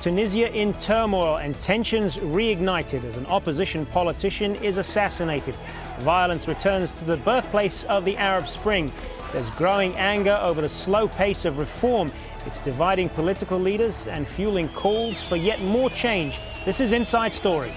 Tunisia in turmoil and tensions reignited as an opposition politician is assassinated. Violence returns to the birthplace of the Arab Spring. There's growing anger over the slow pace of reform. It's dividing political leaders and fueling calls for yet more change. This is Inside Story.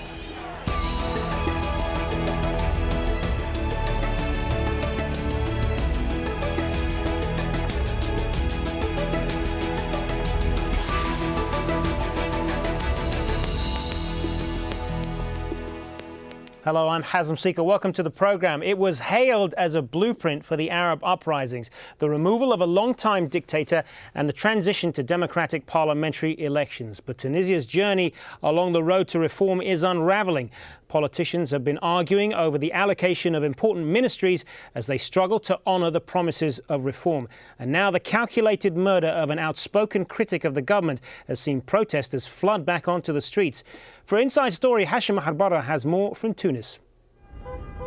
Hello, I'm Hazem Seeker. Welcome to the program. It was hailed as a blueprint for the Arab uprisings, the removal of a long-time dictator and the transition to democratic parliamentary elections. But Tunisia's journey along the road to reform is unravelling. Politicians have been arguing over the allocation of important ministries as they struggle to honour the promises of reform. And now the calculated murder of an outspoken critic of the government has seen protesters flood back onto the streets. For Inside Story, Hashim Harbara has more from Tunis.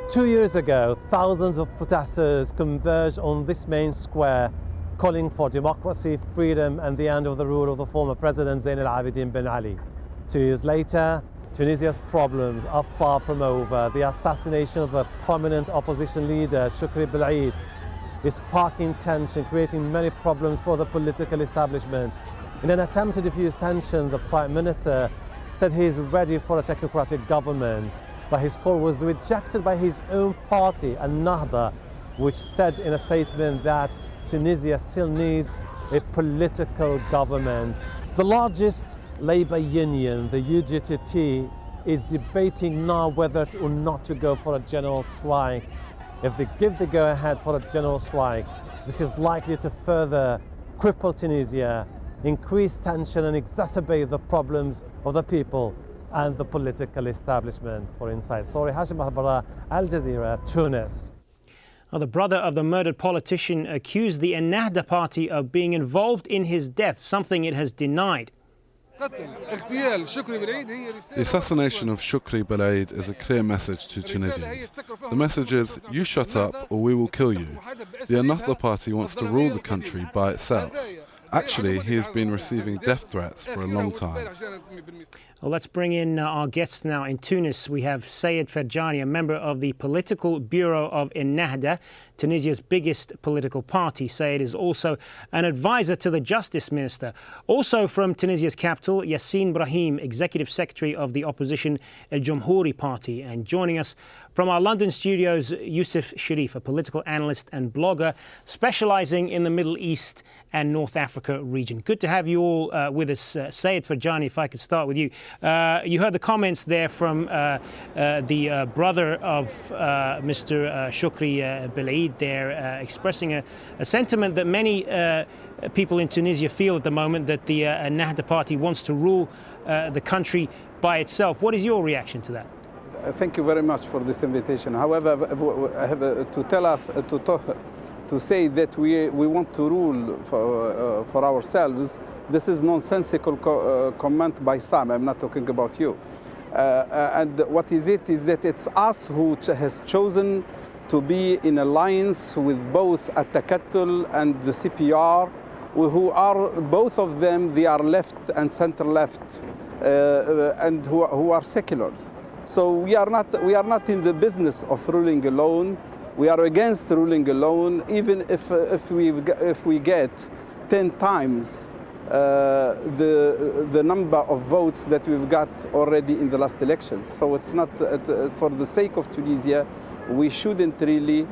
2 years ago, thousands of protesters converged on this main square, calling for democracy, freedom and the end of the rule of the former president El-Abidine Ben Ali. 2 years later, Tunisia's problems are far from over. The assassination of a prominent opposition leader, Shukri Belaid, is sparking tension, creating many problems for the political establishment. In an attempt to diffuse tension, the Prime Minister said he is ready for a technocratic government, but his call was rejected by his own party, Al-Nahda, which said in a statement that Tunisia still needs a political government. The largest Labour union, the UGTT, is debating now whether or not to go for a general strike. If they give the go-ahead for a general strike, this is likely to further cripple Tunisia, increase tension and exacerbate the problems of the people and the political establishment. For Inside Story, Hashim Harbara, Al Jazeera, Tunis. Well, the brother of the murdered politician accused the Ennahda party of being involved in his death, something it has denied. The assassination of Shukri Belaid is a clear message to Tunisians. The message is, you shut up or we will kill you. The Ennahda party wants to rule the country by itself. Actually, he has been receiving death threats for a long time. Well, let's bring in our guests now. In Tunis, we have Sayed Ferjani, a member of the Political Bureau of Ennahda, Tunisia's biggest political party. Sayed is also an advisor to the Justice Minister. Also from Tunisia's capital, Yassine Brahim, Executive Secretary of the opposition El-Jumhouri Party. And joining us from our London studios, Youssef Shitty, a political analyst and blogger specialising in the Middle East and North Africa region. Good to have you all with us. Sayed Ferjani, if I could start with you. You heard the comments there from the brother of Mr. Shukri Belaid there, expressing a sentiment that many people in Tunisia feel at the moment, that the Ennahda party wants to rule the country by itself. What is your reaction to that? Thank you very much for this invitation. However, I have to tell us to say that we want to rule for ourselves. This is nonsensical comment by some. I'm not talking about you. And what is it is that it's us who has chosen to be in alliance with both At-Takattul and the CPR, who are both of them, they are left and center left, and who are secular. So we are not in the business of ruling alone. We are against ruling alone, even if we get 10 times the number of votes that we've got already in the last elections. So it's not for the sake of Tunisia. We shouldn't really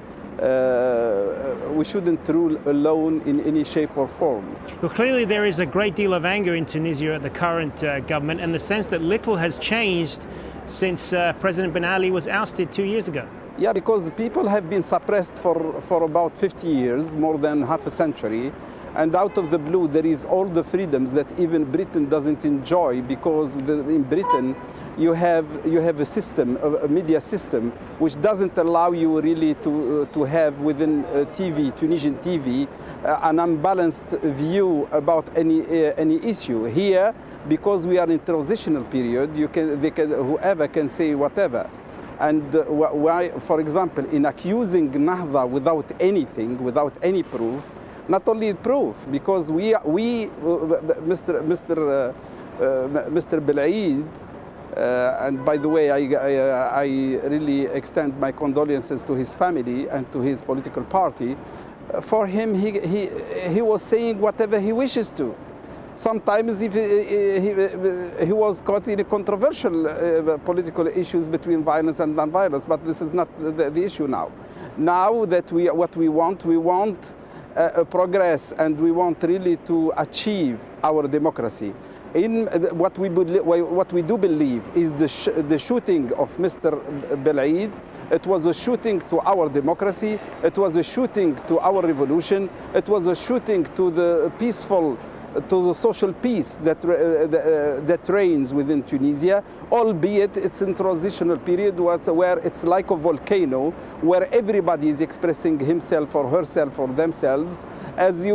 rule alone in any shape or form. Well, clearly there is a great deal of anger in Tunisia at the current government, and the sense that little has changed since President Ben Ali was ousted 2 years ago. Yeah, because people have been suppressed for about 50 years, more than half a century. And out of the blue, there is all the freedoms that even Britain doesn't enjoy, because in Britain you have a system, a media system, which doesn't allow you really to have within TV, Tunisian TV, an unbalanced view about any issue. Here, because we are in transitional period, whoever can say whatever. And why, for example, in accusing Nahda without anything, without any proof, not only proof, because Mr. Mr. Belaid, and by the way, I really extend my condolences to his family and to his political party. For him, he was saying whatever he wishes to. Sometimes if he was caught in controversial political issues between violence and non-violence, but this is not the issue now. Now that what we want progress, and we want really to achieve our democracy. In what we do believe is the shooting of Mr. Belaid. It was a shooting to our democracy. It was a shooting to our revolution. It was a shooting to the peaceful, to the social peace that reigns within Tunisia, albeit it's in transitional period where it's like a volcano, where everybody is expressing himself or herself or themselves as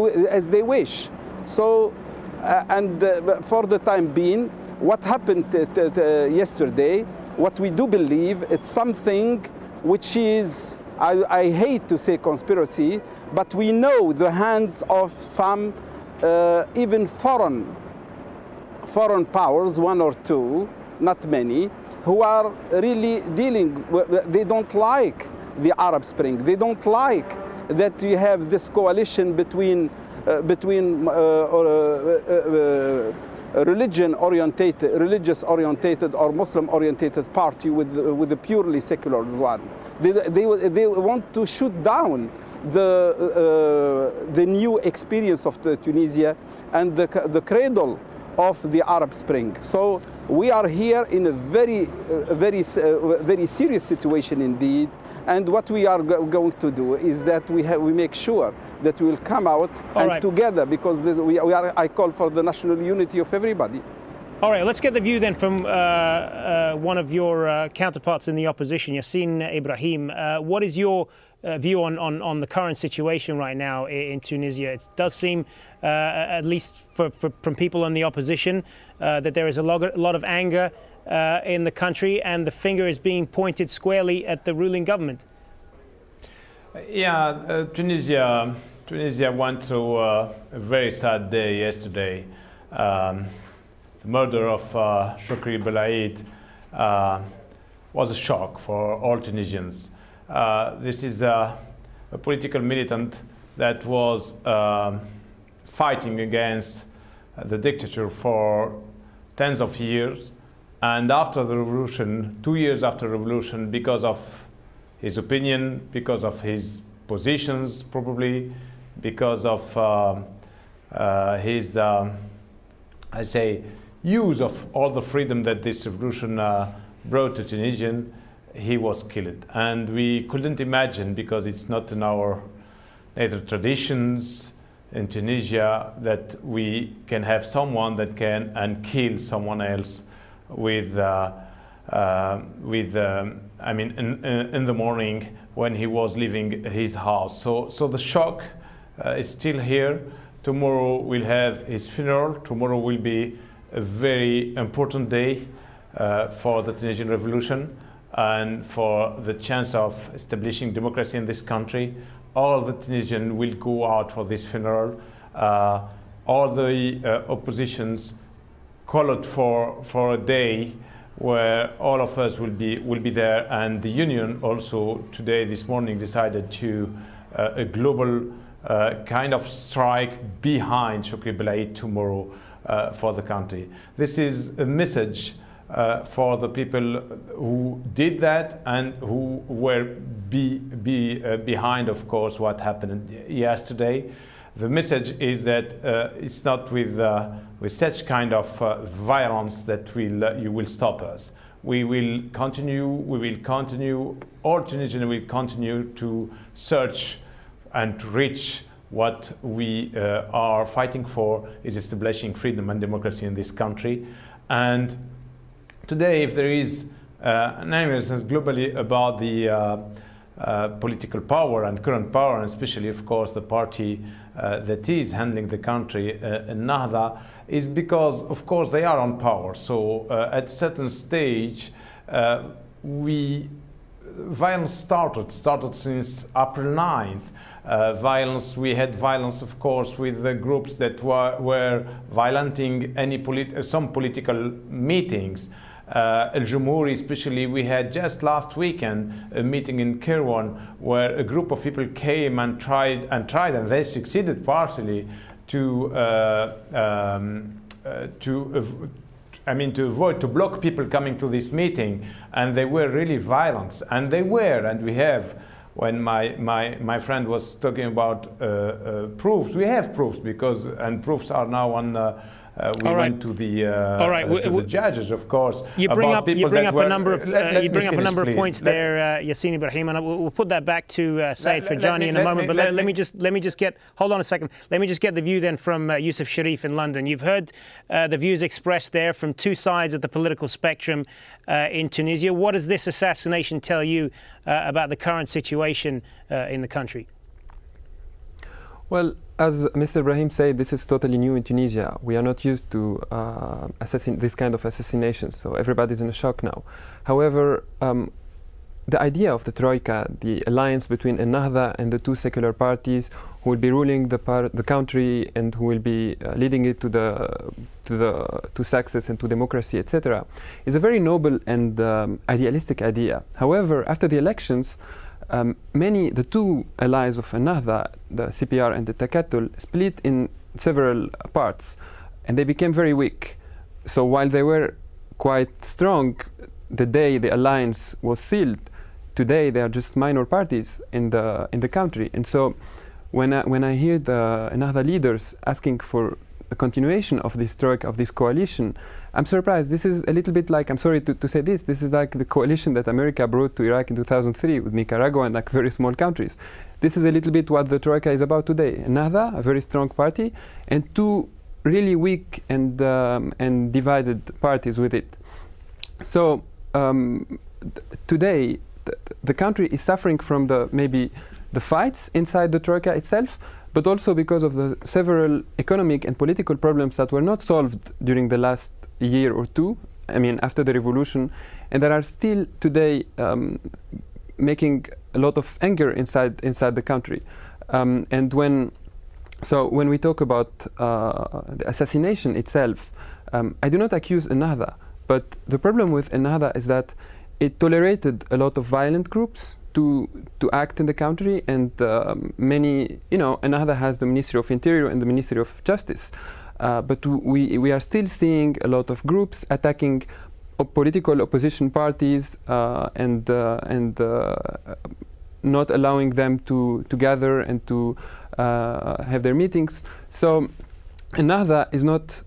they wish. So, for the time being, what happened yesterday, what we do believe, it's something which is, I hate to say conspiracy, but we know the hands of some even foreign powers, one or two, not many, who are really dealing with, they don't like the Arab Spring. They don't like that you have this coalition between religious orientated or Muslim orientated party with a purely secular one. They want to shoot down the new experience of Tunisia and the cradle of the Arab Spring. So we are here in a very serious situation indeed. And what we are going to do is that we make sure that we will come out together, because I call for the national unity of everybody. All right, let's get the view then from one of your counterparts in the opposition, Yassin Ibrahim. What is your view on the current situation right now in Tunisia? It does seem, at least from people in the opposition, that there is a lot of anger in the country, and the finger is being pointed squarely at the ruling government. Yeah, Tunisia went through a very sad day yesterday. The murder of Shukri Belaid was a shock for all Tunisians. This is a political militant that was fighting against the dictator for tens of years. And after the revolution, 2 years after the revolution, because of his opinion, because of his positions, probably because of his, I say, use of all the freedom that this revolution brought to Tunisian, he was killed. And we couldn't imagine, because it's not in our native traditions in Tunisia, that we can have someone that can kill someone else in the morning when he was leaving his house. So the shock is still here. Tomorrow we'll have his funeral. Tomorrow will be a very important day for the Tunisian revolution and for the chance of establishing democracy in this country. All the Tunisians will go out for this funeral. All the oppositions called for a day where all of us will be there, and the union also this morning decided to a global kind of strike behind Shukri Belaid tomorrow for the country. This is a message for the people who did that and who were behind, of course, what happened yesterday. The message is that it's not with such kind of violence that you will stop us. We will continue, all Tunisians will continue to search and to reach what we are fighting for, is establishing freedom and democracy in this country. And today, if there is an awareness globally about the political power and current power, and especially, of course, the party that is handling the country, Nahda, is because, of course, they are on power. So at a certain stage, we violence started since April 9th. We had violence, of course, with the groups that were violenting some political meetings. El-Jumhuri, especially, we had just last weekend a meeting in Kirwan where a group of people came and tried, and they succeeded partially to block people coming to this meeting, and they were really violent, and we have, when my friend was talking about proofs, we have proofs, and proofs are now on. We went to the judges, of course. You bring up a number of points there, Yassin Ibrahim, and we'll put that back to Sayed Ferjani in a moment. But let me just get. Hold on a second. Let me just get the view then from Youssef Sharif in London. You've heard the views expressed there from two sides of the political spectrum in Tunisia. What does this assassination tell you about the current situation in the country? Well, as Mr. Ibrahim said, this is totally new in Tunisia. We are not used to this kind of assassinations, so everybody's in a shock now. However, the idea of the Troika, the alliance between Ennahda and the two secular parties who will be ruling the country and who will be leading it to success and to democracy, etc., is a very noble and idealistic idea. However, after the elections, the two allies of Ennahda, the CPR and the Takatul, split in several parts, and they became very weak. So while they were quite strong the day the alliance was sealed, today they are just minor parties in the country. And so when I hear the Ennahda leaders asking for the continuation of this troika, of this coalition, I'm surprised. This is a little bit like, I'm sorry to say this is like the coalition that America brought to Iraq in 2003 with Nicaragua and like very small countries. This is a little bit what the troika is about today. Ennahda, a very strong party, and two really weak and divided parties with it. So today, the country is suffering from maybe the fights inside the troika itself, but also because of the several economic and political problems that were not solved during the last year or two, I mean, after the revolution, and that are still today making a lot of anger inside the country. And when we talk about the assassination itself, I do not accuse Ennahda, but the problem with Ennahda is that it tolerated a lot of violent groups to act in the country, and many, Ennahda has the Ministry of Interior and the Ministry of Justice, but we are still seeing a lot of groups attacking political opposition parties and not allowing them to gather and to have their meetings. So Ennahda is not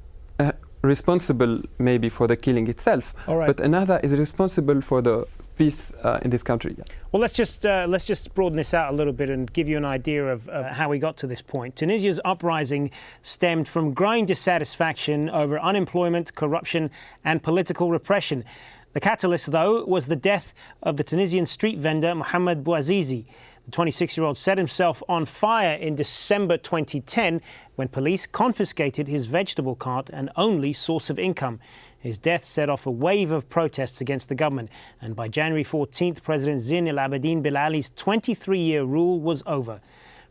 responsible maybe for the killing itself, but Ennahda is responsible for the peace in this country. Yeah. Well, let's just broaden this out a little bit and give you an idea of how we got to this point. Tunisia's uprising stemmed from growing dissatisfaction over unemployment, corruption, and political repression. The catalyst, though, was the death of the Tunisian street vendor Mohamed Bouazizi. The 26-year-old set himself on fire in December 2010 when police confiscated his vegetable cart and only source of income. His death set off a wave of protests against the government, and by January 14th, President Zine El-Abidine Ben Ali's 23-year rule was over.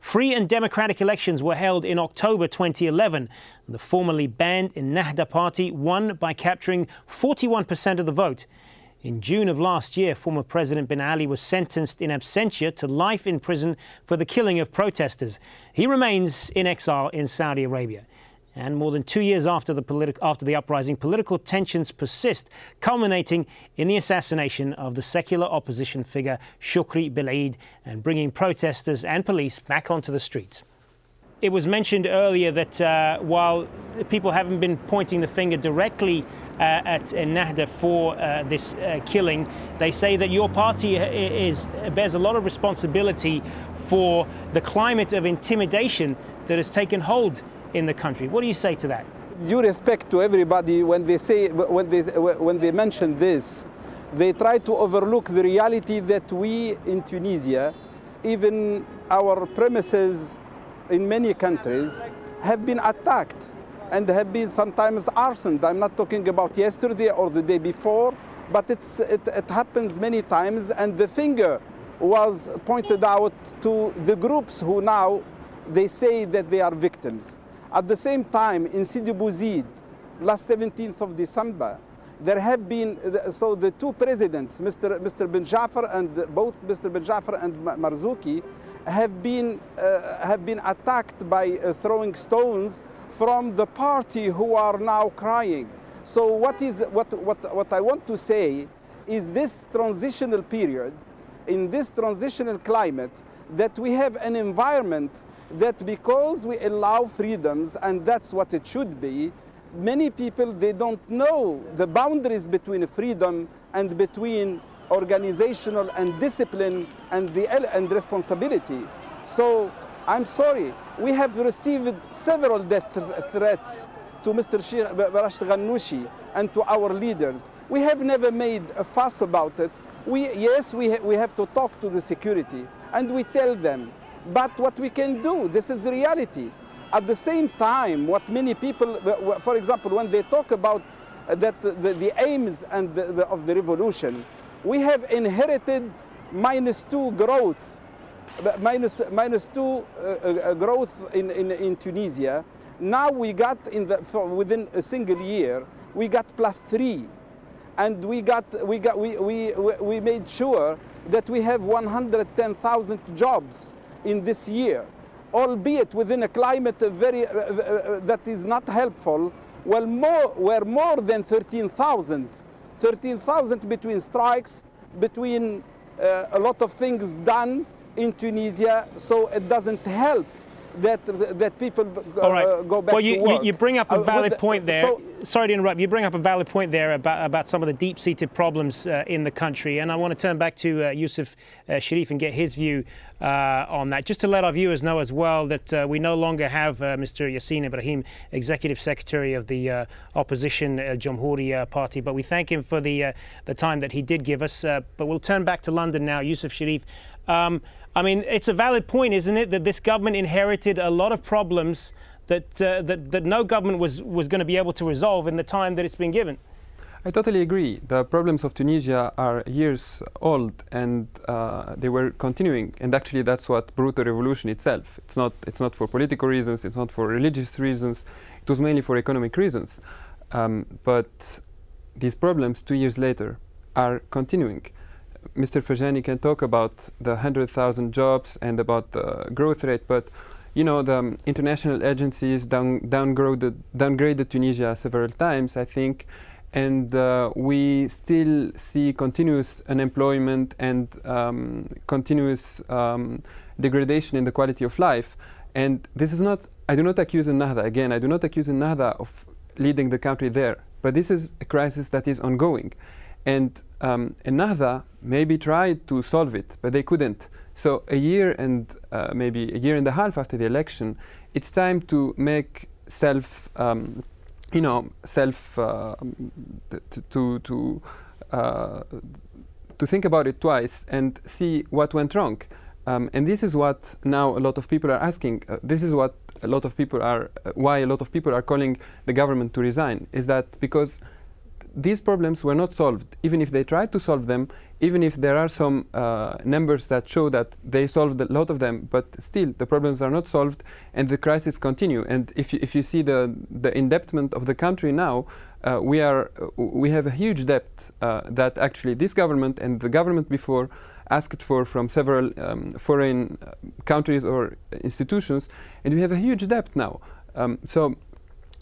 Free and democratic elections were held in October 2011. The formerly banned Ennahda party won by capturing 41% of the vote. In June of last year, former President Ben Ali was sentenced in absentia to life in prison for the killing of protesters. He remains in exile in Saudi Arabia. And more than 2 years after the uprising, political tensions persist, culminating in the assassination of the secular opposition figure Shukri Belaid and bringing protesters and police back onto the streets. It was mentioned earlier that while people haven't been pointing the finger directly at Ennahda for this killing, they say that your party bears a lot of responsibility for the climate of intimidation that has taken hold in the country. What do you say to that? Due respect to everybody, when they mention this, they try to overlook the reality that we in Tunisia, even our premises in many countries, have been attacked and have been sometimes arsoned. I'm not talking about yesterday or the day before, but it happens many times, and the finger was pointed out to the groups who now they say that they are victims. At the same time, in Sidi Bouzid, last 17th of December, there have been, so the two presidents, Mr. Ben Jafar and both Mr. Ben Jafar and Marzouki, have been attacked by throwing stones from the party who are now crying. So what I want to say is this transitional period, in this transitional climate, that we have an environment that because we allow freedoms, and that's what it should be, many people, they don't know the boundaries between freedom and between organizational and discipline and responsibility. So I'm sorry, we have received several death threats to Mr. Rashid Ghannouchi and to our leaders. We have never made a fuss about it. Yes, we have to talk to the security and we tell them, but what we can do, this is the reality. At the same time, what many people, for example, when they talk about the aims and of the revolution, we have inherited -2 growth, -2 growth in Tunisia. Now we got within a single year, we got +3, and we made sure that we have 110,000 jobs in this year, albeit within a climate that is not helpful. Well, were more than 13,000 between strikes, between a lot of things done in Tunisia, so it doesn't help that people go back to work. You bring up a valid point there. Sorry to interrupt. You bring up a valid point there about some of the deep-seated problems in the country, and I want to turn back to Youssef Shitty and get his view on that. Just to let our viewers know as well that we no longer have Mr. Yassin Ibrahim, Executive Secretary of the opposition Jamhouri Party, but we thank him for the time that he did give us. But we'll turn back to London now. Youssef Shitty. I mean, it's a valid point, isn't it, that this government inherited a lot of problems that no government was going to be able to resolve in the time that it's been given. I totally agree. The problems of Tunisia are years old, and they were continuing. And actually, that's what brought the revolution itself. It's not for political reasons. It's not for religious reasons. It was mainly for economic reasons. But these problems, 2 years later, are continuing. Mr. Ferjani can talk about the 100,000 jobs and about the growth rate, but you know, the international agencies downgraded Tunisia several times, I think, and we still see continuous unemployment and continuous degradation in the quality of life. And this is not, I do not accuse Ennahda, again, I do not accuse Ennahda of leading the country there, but this is a crisis that is ongoing. And Ennahda maybe tried to solve it, but they couldn't. So a year and maybe a year and a half after the election, it's time to make to think about it twice and see what went wrong. And this is what now a lot of people are asking. This is what a lot of people are, why a lot of people are calling the government to resign, is that because these problems were not solved, even if they tried to solve them, even if there are some numbers that show that they solved a lot of them, but still the problems are not solved and the crisis continue. And if you see the indebtedness of the country now, we have a huge debt that actually this government and the government before asked for from several foreign countries or institutions, and we have a huge debt now. So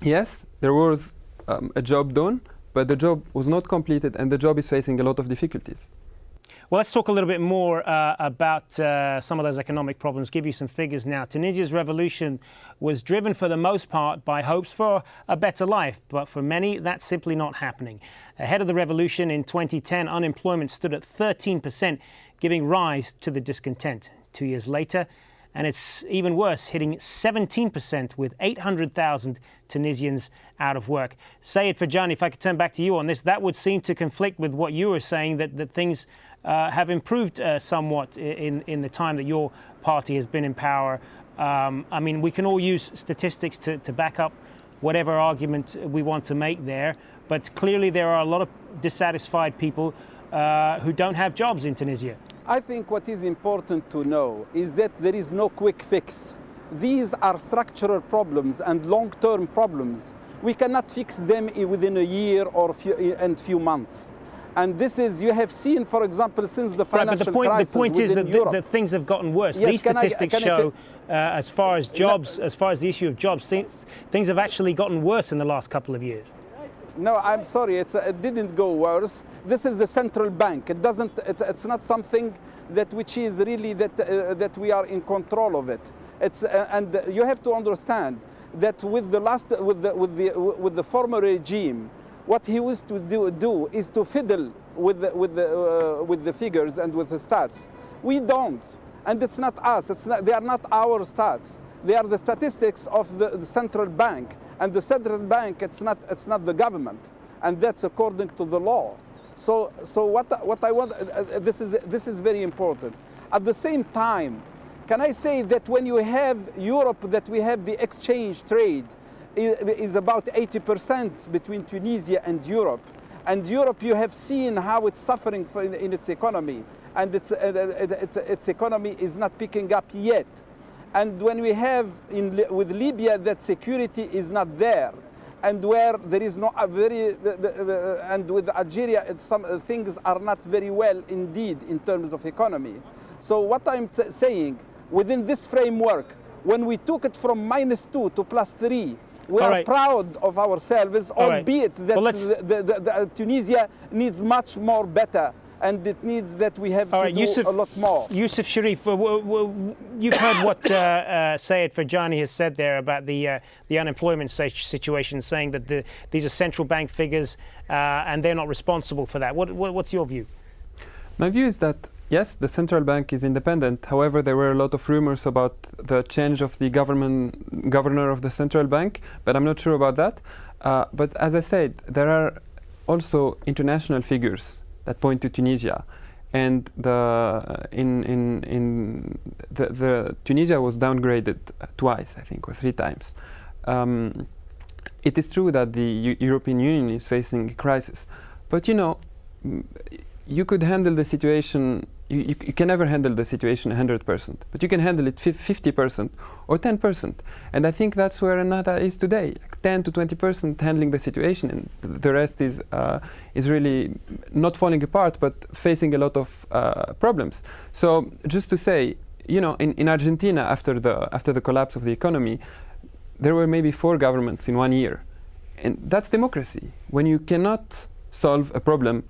yes, there was a job done, but the job was not completed and the job is facing a lot of difficulties. Well, let's talk a little bit more about some of those economic problems, give you some figures now. Tunisia's revolution was driven for the most part by hopes for a better life, but for many that's simply not happening. Ahead of the revolution in 2010, unemployment stood at 13%, giving rise to the discontent. 2 years later, and it's even worse, hitting 17% with 800,000 Tunisians out of work. Sayed Ferjani, if I could turn back to you on this, that would seem to conflict with what you were saying, that things have improved somewhat in the time that your party has been in power. I mean, we can all use statistics to back up whatever argument we want to make there. But clearly there are a lot of dissatisfied people who don't have jobs in Tunisia. I think what is important to know is that there is no quick fix. These are structural problems and long-term problems. We cannot fix them within a year or few months. And this is, you have seen, for example, since the financial crisis the point is that Europe, things have gotten worse. Yes, These statistics show, as far as jobs, as far as the issue of jobs, things have actually gotten worse in the last couple of years. No, I'm sorry, it didn't go worse. This is the central bank. It's not something which is really that we are in control of it. And you have to understand that with the former regime, what he was to do is to fiddle with the figures and with the stats. We don't, and it's not us. They are not our stats. They are the statistics of the central bank, and the central bank it's not the government, and that's according to the law. So what I want this is very important. At the same time, can I say that when you have Europe, that we have the exchange trade is about 80% between Tunisia and Europe. And Europe, you have seen how it's suffering in its economy, and its economy is not picking up yet. And when we have with Libya that security is not there, and where there is no and with Algeria, some things are not very well indeed in terms of economy. So what I'm saying, within this framework, when we took it from -2 to +3, we are proud of ourselves, albeit that Tunisia needs much more better, and it needs that we have to do a lot more. Youssef Shitty, you've heard what Sayed Ferjani has said there about the unemployment situation, saying that these are central bank figures and they're not responsible for that. What's your view? My view is that yes, the central bank is independent. However, there were a lot of rumors about the change of the governor of the central bank, but I'm not sure about that. But as I said, there are also international figures that point to Tunisia, and Tunisia was downgraded twice, I think, or 3 times. It is true that the European Union is facing a crisis, but you know, you could handle the situation. You can never handle the situation 100%, but you can handle it 50% or 10%. And I think that's where Ennahda is today, like 10 to 20% handling the situation, and the rest is really not falling apart, but facing a lot of problems. So just to say, you know, in Argentina, after the collapse of the economy, there were maybe 4 governments in 1 year, and that's democracy. When you cannot solve a problem,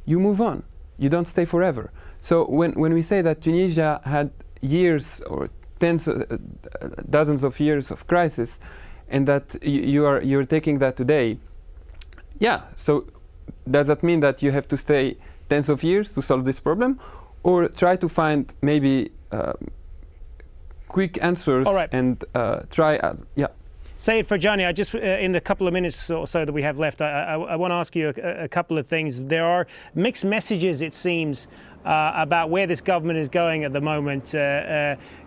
you move on. You don't stay forever. So when we say that Tunisia had years or dozens of years of crisis, and that you're taking that today, yeah. So does that mean that you have to stay tens of years to solve this problem, or try to find maybe quick answers and try? Sayed Ferjani, I just in the couple of minutes or so that we have left, I want to ask you a couple of things. There are mixed messages, it seems, about where this government is going at the moment.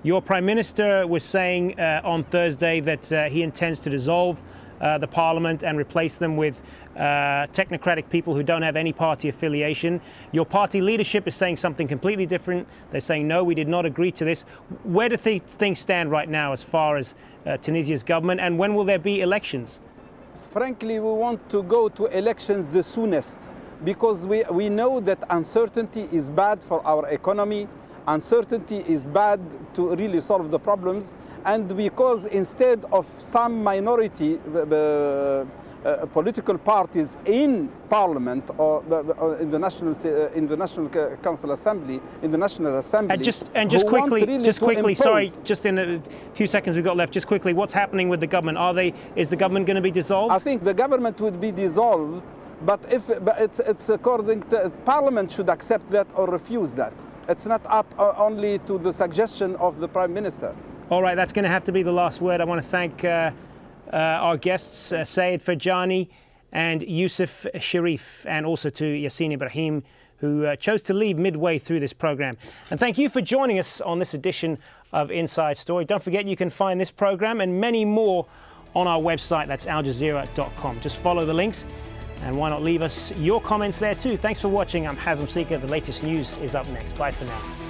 Your Prime Minister was saying on Thursday that he intends to dissolve the parliament and replace them with technocratic people who don't have any party affiliation. Your party leadership is saying something completely different. They're saying, no, we did not agree to this. Where do things stand right now as far as Tunisia's government, and when will there be elections? Frankly, we want to go to elections the soonest, because we know that uncertainty is bad for our economy. Uncertainty is bad to really solve the problems, and because instead of some minority political parties in parliament or in the National Council Assembly, in the National Assembly, and just quickly, sorry, just in a few seconds we've got left, just quickly, what's happening with the government? Is the government going to be dissolved? I think the government would be dissolved, but it's according to Parliament should accept that or refuse that. It's not up only to the suggestion of the Prime Minister. All right, that's going to have to be the last word. I want to thank our guests, Sayed Ferjani and Youssef Shitty, and also to Yassin Ibrahim, who chose to leave midway through this program. And thank you for joining us on this edition of Inside Story. Don't forget, you can find this program and many more on our website. That's aljazeera.com. Just follow the links, and why not leave us your comments there too. Thanks for watching. I'm Hazem Sika. The latest news is up next. Bye for now.